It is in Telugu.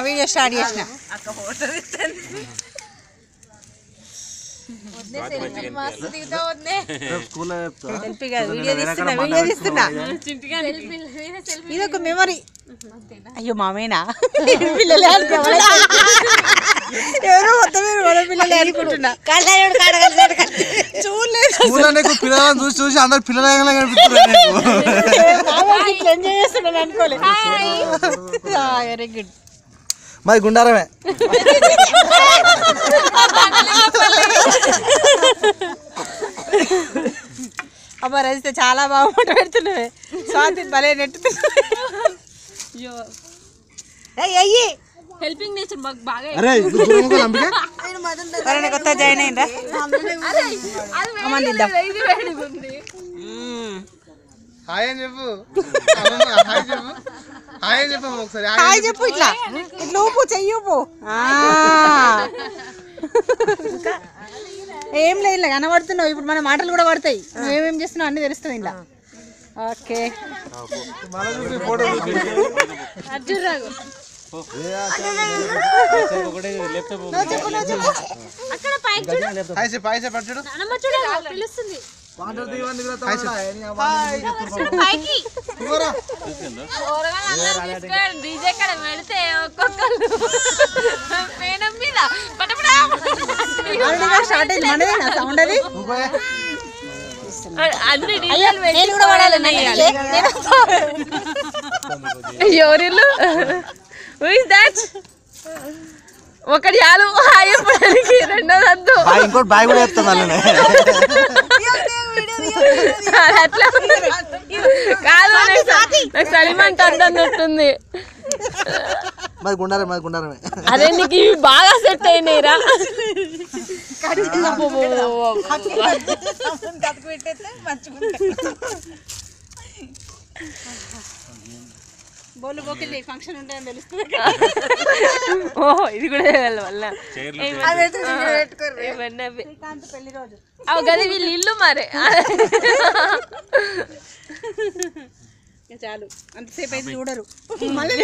వీడియో స్టార్ట్ చేసిన వీడియో తీస్తున్నా ఇదొక మెమరీ. అయ్యో మామేనా పిల్లలే ఎవరో మొత్తం పిల్లలే అనుకుంటున్నా చూడలేదు పిల్లలను చూసి అందరు పిల్లలు ఎంజాయ్ చేస్తున్నాను అనుకోలేదు. Very good. మరి గుండారమే అమ్మ రజిత చాలా బాగా వంట పెడుతున్నావే. స్వాతి భలే నెట్టుతున్నా. అయ్యి హెల్పింగ్ నేచర్ బాగా కొత్త జాయిన్ అయిందా? హాయ్ అని చెప్పు. హాయ్ చెప్పు ఒకసారి. హాయ్ చెప్పు. ఇట్లా ఇట్లా ఊపు చెయ్యపు. ఏం లేదు ఇలా కనబడుతున్నావు. ఇప్పుడు మన మాటలు కూడా పడతాయి. నువ్వేమేం చేస్తున్నావు అన్నీ తెలుస్తుంది ఇలా. ఓకే పిలుస్తుంది. డీజే కడ పెడితే ఒక్కొక్కరు పేనం మీద స్టార్ట్ అయింది. మనదేనా సౌండ్ అది? అన్ని ఎవరిల్లు ఒకటి చాలు చెప్పడానికి, రెండోది వద్దు. ఇంకోటి బాయ్ కూడా చెప్తాను. అట్లా కాదు, నాకు సలిమంట అన్నట్టుంది. మరి గుండారమే. అదే నీకు ఇవి బాగా సెట్ అయినాయిరా. ఫంక్షన్ ఉంటాయని తెలుస్తుంది. ఓహో ఇది కూడా వల్ల పెళ్లి రోజు గది వీళ్ళు ఇల్లు మరి చాలు అంతసేపు అయితే చూడరు. మళ్ళీ